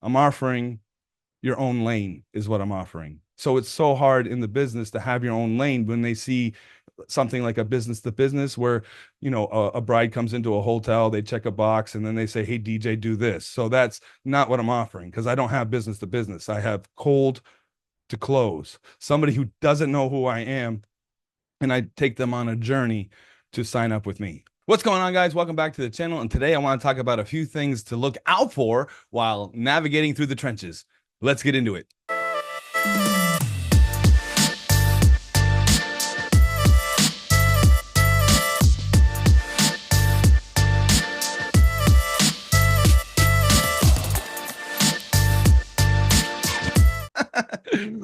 I'm offering your own lane is what I'm offering. So it's so hard in the business to have your own lane when they see something like a business to business where, a bride comes into a hotel, they check a box and then they say, hey, DJ, do this. So that's not what I'm offering because I don't have business to business. I have cold to close, somebody who doesn't know who I am, and I take them on a journey to sign up with me. What's going on, guys? Welcome back to the channel. And today I want to talk about a few things to look out for while navigating through the trenches. Let's get into it.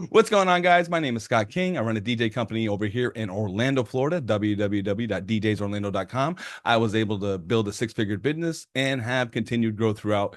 What's going on, guys? My name is Scott King. I run a DJ company over here in Orlando, Florida, www.djsorlando.com. I was able to build a six-figure business and have continued growth throughout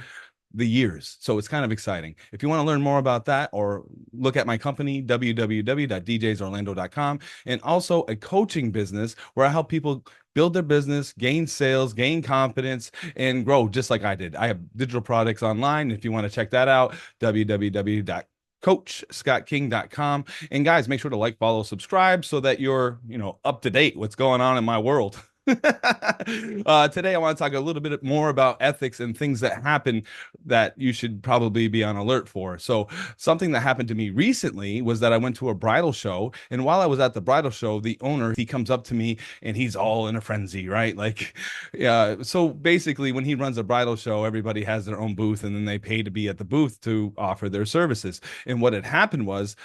the years. So it's kind of exciting. If you want to learn more about that or look at my company, www.djsorlando.com, and also a coaching business where I help people build their business, gain sales, gain confidence, and grow just like I did. I have digital products online. If you want to check that out, www.coachscottking.com. And guys, make sure to like, follow, subscribe so that you're, up to date what's going on in my world. Today, I want to talk a little bit more about ethics and things that happen that you should probably be on alert for. So something that happened to me recently was that I went to a bridal show. And while I was at the bridal show, the owner, he comes up to me and he's all in a frenzy, right? Like, yeah. So basically, when he runs a bridal show, everybody has their own booth and then they pay to be at the booth to offer their services. And what had happened was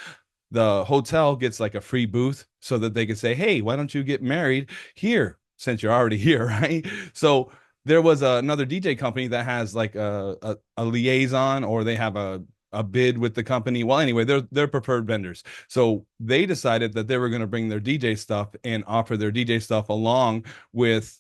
the hotel gets like a free booth so that they could say, hey, why don't you get married here since you're already here, right? So there was another DJ company that has like a liaison, or they have a bid with the company. Well, anyway, they're preferred vendors. So they decided that they were going to bring their DJ stuff and offer their DJ stuff along with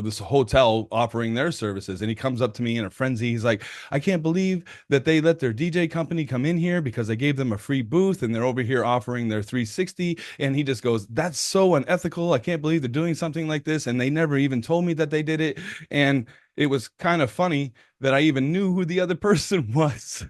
this hotel offering their services. And he comes up to me in a frenzy. He's like, I can't believe that they let their DJ company come in here because I gave them a free booth and they're over here offering their 360. And he just goes, that's so unethical. I can't believe they're doing something like this. And they never even told me that they did it. And it was kind of funny that I even knew who the other person was.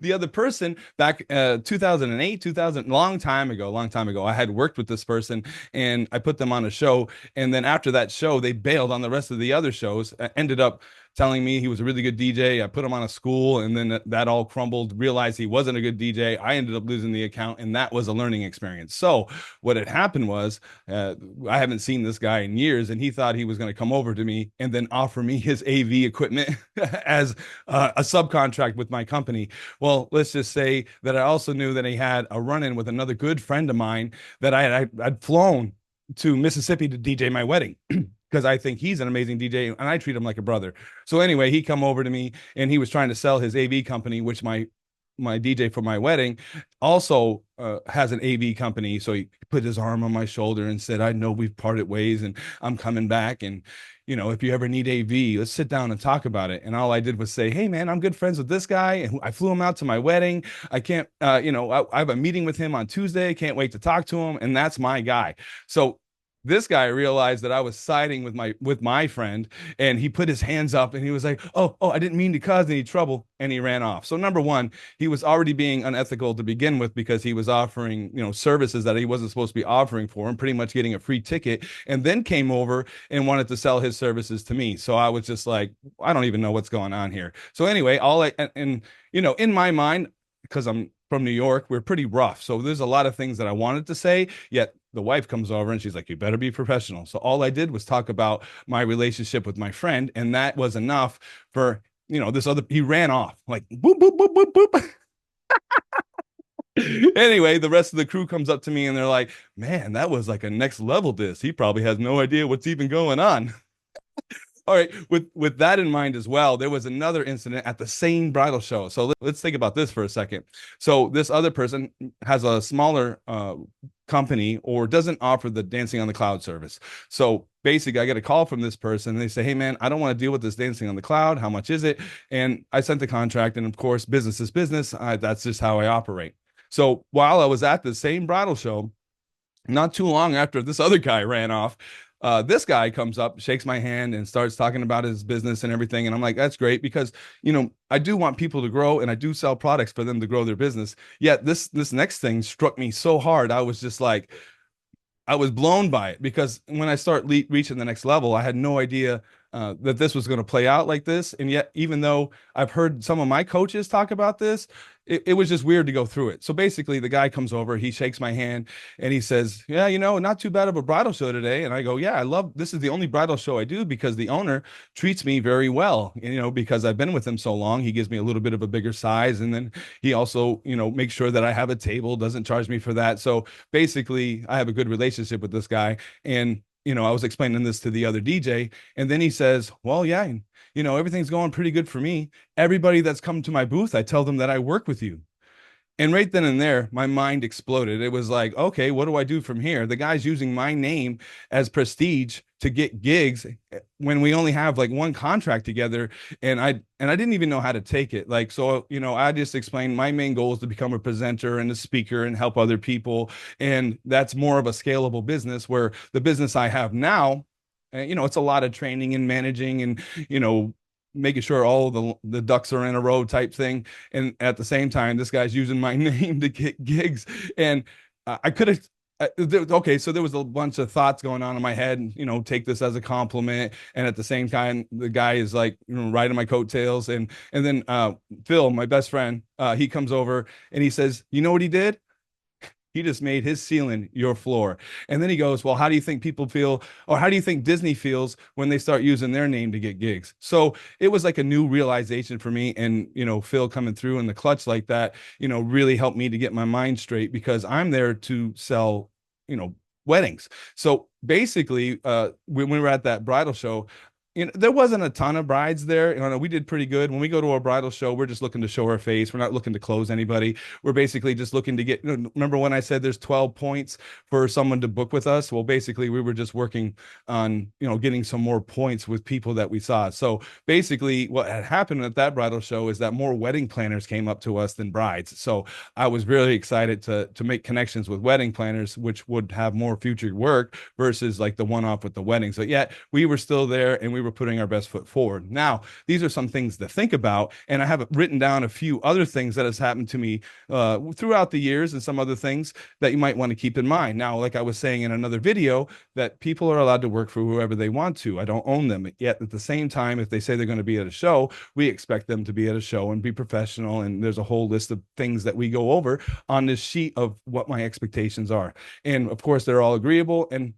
The other person back 2008 2000, long time ago, I had worked with this person and I put them on a show, and then after that show they bailed on the rest of the other shows. Ended up telling me he was a really good DJ. I put him on a school, and then that all crumbled. Realized he wasn't a good DJ. I ended up losing the account, and that was a learning experience. So what had happened was, I haven't seen this guy in years, and he thought he was going to come over to me and then offer me his AV equipment as a subcontract with my company. Well, let's just say that I also knew that he had a run-in with another good friend of mine that I'd flown to Mississippi to DJ my wedding. Because I think he's an amazing DJ and I treat him like a brother. So anyway, he come over to me and he was trying to sell his AV company, which my DJ for my wedding also has an AV company. So he put his arm on my shoulder and said, I know we've parted ways and I'm coming back. And, if you ever need AV, let's sit down and talk about it. And all I did was say, hey, man, I'm good friends with this guy. And I flew him out to my wedding. I can't, I have a meeting with him on Tuesday. Can't wait to talk to him. And that's my guy. So this guy realized that I was siding with my friend, and he put his hands up and he was like, oh, I didn't mean to cause any trouble, and he ran off. So number one, he was already being unethical to begin with because he was offering, services that he wasn't supposed to be offering for him, pretty much getting a free ticket, and then came over and wanted to sell his services to me. So I was just like, I don't even know what's going on here. So anyway, in my mind, because I'm from New York, we're pretty rough. So there's a lot of things that I wanted to say, yet the wife comes over and she's like, you better be professional. So all I did was talk about my relationship with my friend. And that was enough for, he ran off like boop, boop, boop, boop, boop. Anyway, the rest of the crew comes up to me and they're like, man, that was like a next level diss. He probably has no idea what's even going on. All right, with that in mind as well, there was another incident at the same bridal show. So let's think about this for a second. So this other person has a smaller company or doesn't offer the dancing on the cloud service. So basically, I get a call from this person and they say, hey, man, I don't want to deal with this dancing on the cloud. How much is it? And I sent the contract. And of course, business is business. That's just how I operate. So while I was at the same bridal show, not too long after this other guy ran off, This guy comes up, shakes my hand, and starts talking about his business and everything. And I'm like, that's great because, I do want people to grow and I do sell products for them to grow their business. Yet this next thing struck me so hard. I was just like, I was blown by it because when I start reaching the next level, I had no idea that this was going to play out like this. And yet, even though I've heard some of my coaches talk about this, it was just weird to go through it. So basically, the guy comes over, he shakes my hand, and he says, "Yeah, not too bad of a bridal show today." And I go, "Yeah, I love this is the only bridal show I do because the owner treats me very well. Because I've been with him so long, he gives me a little bit of a bigger size, and then he also, makes sure that I have a table, doesn't charge me for that. So basically, I have a good relationship with this guy, and." I was explaining this to the other DJ, and then he says, "Well, yeah, everything's going pretty good for me. Everybody that's come to my booth, I tell them that I work with you." And right then and there, my mind exploded. It was like, okay, what do I do from here? The guy's using my name as prestige to get gigs when we only have like one contract together. And I didn't even know how to take it. Like, so, I just explained my main goal is to become a presenter and a speaker and help other people. And that's more of a scalable business where the business I have now, it's a lot of training and managing and, making sure all the ducks are in a row type thing. And at the same time, this guy's using my name to get gigs. And I could have, okay, so there was a bunch of thoughts going on in my head, and, take this as a compliment. And at the same time, the guy is like, riding my coattails. And then Phil, my best friend, he comes over and he says, "You know what he did? He just made his ceiling your floor." And then he goes, "Well, how do you think people feel, or how do you think Disney feels when they start using their name to get gigs?" So it was like a new realization for me. And, Phil coming through in the clutch like that, really helped me to get my mind straight because I'm there to sell, weddings. So basically, when we were at that bridal show, there wasn't a ton of brides there. We did pretty good. When we go to a bridal show, we're just looking to show our face. We're not looking to close anybody. We're basically just looking to get, remember when I said there's 12 points for someone to book with us? Well, basically we were just working on, getting some more points with people that we saw. So basically what had happened at that bridal show is that more wedding planners came up to us than brides. So I was really excited to make connections with wedding planners, which would have more future work versus like the one-off with the weddings. But yet we were still there and we were putting our best foot forward. Now, these are some things to think about, and I have written down a few other things that has happened to me throughout the years and some other things that you might want to keep in mind. Now, like I was saying in another video, that people are allowed to work for whoever they want to. I don't own them. Yet at the same time, if they say they're going to be at a show, we expect them to be at a show and be professional. And there's a whole list of things that we go over on this sheet of what my expectations are. And of course, they're all agreeable. And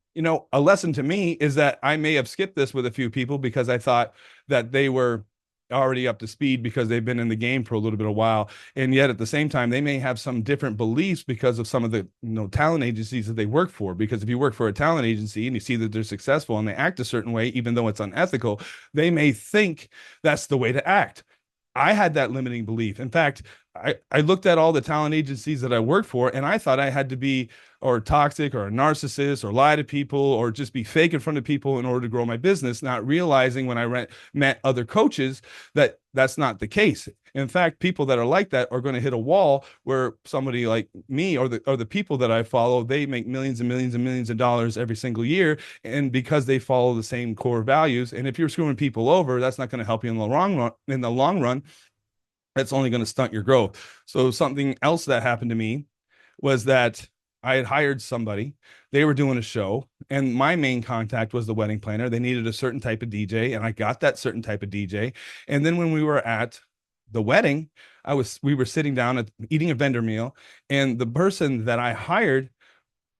a lesson to me is that I may have skipped this with a few people because I thought that they were already up to speed because they've been in the game for a little bit of while. And yet at the same time, they may have some different beliefs because of some of the talent agencies that they work for. Because if you work for a talent agency and you see that they're successful and they act a certain way, even though it's unethical, they may think that's the way to act. I had that limiting belief. In fact, I looked at all the talent agencies that I worked for, and I thought I had to be or toxic or a narcissist or lie to people or just be fake in front of people in order to grow my business, not realizing when I met other coaches that that's not the case. In fact, people that are like that are going to hit a wall where somebody like me or the people that I follow, they make millions and millions and millions of dollars every single year. And because they follow the same core values. And if you're screwing people over, that's not going to help you in the long run. That's only going to stunt your growth. So something else that happened to me was that I had hired somebody. They were doing a show, and my main contact was the wedding planner. They needed a certain type of DJ, and I got that certain type of DJ. And then when we were at the wedding, we were sitting down eating a vendor meal, and the person that I hired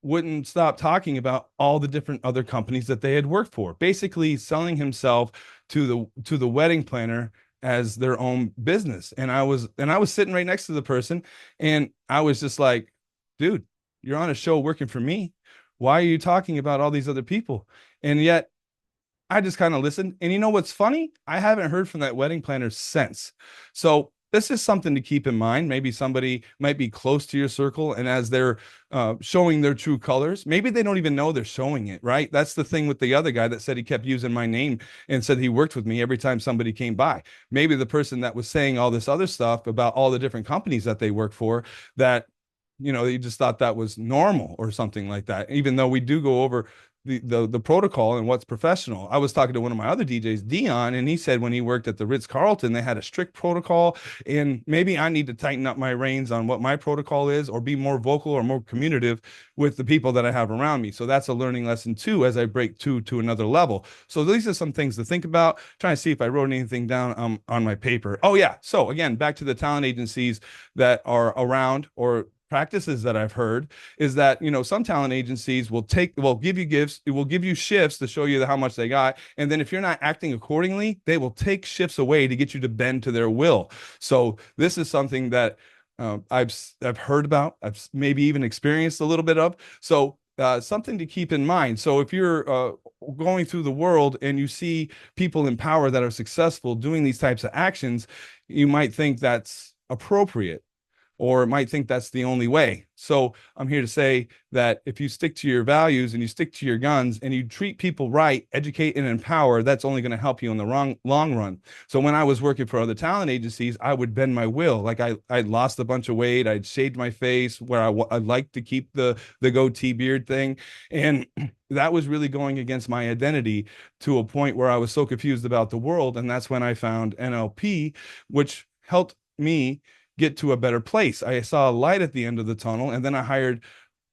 wouldn't stop talking about all the different other companies that they had worked for, basically selling himself to the wedding planner as their own business. And I was sitting right next to the person, and I was just like, dude, you're on a show working for me. Why are you talking about all these other people? And yet I just kind of listened. And you know what's funny? I haven't heard from that wedding planner since. So this is something to keep in mind. Maybe somebody might be close to your circle, and as they're showing their true colors, maybe they don't even know they're showing it, right? That's the thing with the other guy that said he kept using my name and said he worked with me every time somebody came by. Maybe the person that was saying all this other stuff about all the different companies that they work for, that you just thought that was normal or something like that, even though we do go over the protocol and what's professional. I was talking to one of my other DJs, Dion, and he said when he worked at the Ritz-Carlton, they had a strict protocol, and maybe I need to tighten up my reins on what my protocol is, or be more vocal or more communicative with the people that I have around me. So that's a learning lesson too, as I break to another level. So these are some things to think about. Trying to see if I wrote anything down on my paper. Oh yeah. So again, back to the talent agencies that are around, or practices that I've heard, is that, some talent agencies will give you gifts, it will give you shifts to show you how much they got, and then if you're not acting accordingly, they will take shifts away to get you to bend to their will. So this is something that I've heard about, I've maybe even experienced a little bit of. So something to keep in mind. So if you're going through the world and you see people in power that are successful doing these types of actions, you might think that's appropriate, or might think that's the only way. So I'm here to say that if you stick to your values and you stick to your guns and you treat people right, educate and empower, that's only going to help you in the long run. So when I was working for other talent agencies, I would bend my will. Like I'd lost a bunch of weight. I'd shaved my face, where I'd like to keep the goatee beard thing. And that was really going against my identity, to a point where I was so confused about the world. And that's when I found NLP, which helped me get to a better place. I saw a light at the end of the tunnel, and then I hired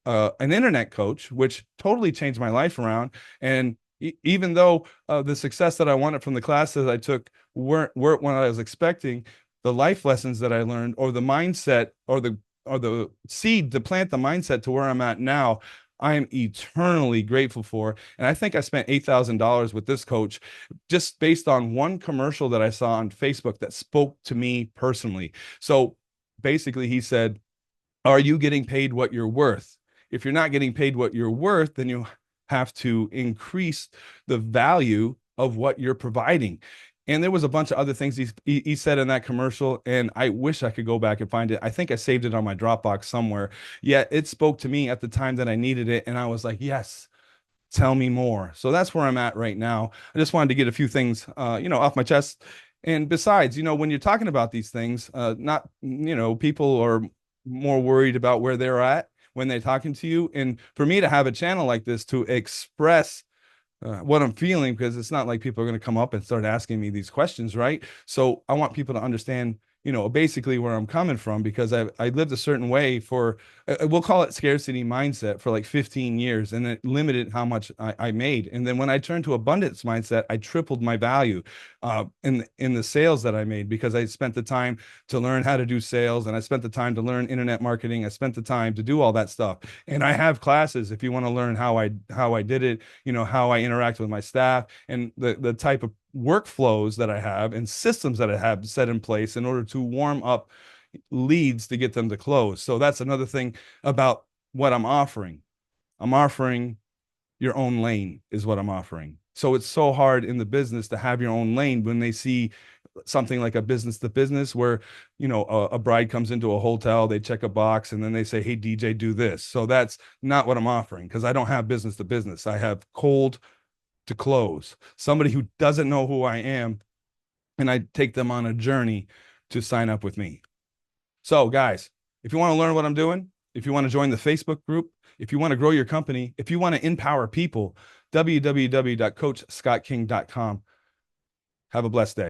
an internet coach, which totally changed my life around. And even though the success that I wanted from the classes I took weren't what I was expecting, the life lessons that I learned, or the mindset, or the seed to plant the mindset to where I'm at now, I am eternally grateful for. And I think I spent $8,000 with this coach, just based on one commercial that I saw on Facebook that spoke to me personally. So basically, he said, are you getting paid what you're worth? If you're not getting paid what you're worth, then you have to increase the value of what you're providing. And there was a bunch of other things he said in that commercial, and I wish I could go back and find it. I think I saved it on my Dropbox somewhere. Yet it spoke to me at the time that I needed it, and I was like, yes, tell me more. So that's where I'm at right now. I just wanted to get a few things, off my chest. And besides, when you're talking about these things, not, people are more worried about where they're at when they're talking to you. And for me to have a channel like this to express what I'm feeling, because it's not like people are going to come up and start asking me these questions, right? So I want people to understand, basically where I'm coming from, because I lived a certain way for, we'll call it scarcity mindset, for like 15 years, and it limited how much I made. And then when I turned to abundance mindset, I tripled my value in the sales that I made, because I spent the time to learn how to do sales, and I spent the time to learn internet marketing. I spent the time to do all that stuff. And I have classes if you want to learn how I did it, how I interact with my staff, and the type of workflows that I have and systems that I have set in place in order to warm up leads to get them to close. So that's another thing about what I'm offering. I'm offering your own lane, is what I'm offering. So it's so hard in the business to have your own lane when they see something like a business to business, where, a bride comes into a hotel, they check a box, and then they say, hey, DJ, do this. So that's not what I'm offering, because I don't have business to business. I have cold to close, somebody who doesn't know who I am, and I take them on a journey to sign up with me. So guys, if you want to learn what I'm doing, if you want to join the Facebook group, if you want to grow your company, if you want to empower people, www.coachscottking.com. Have a blessed day.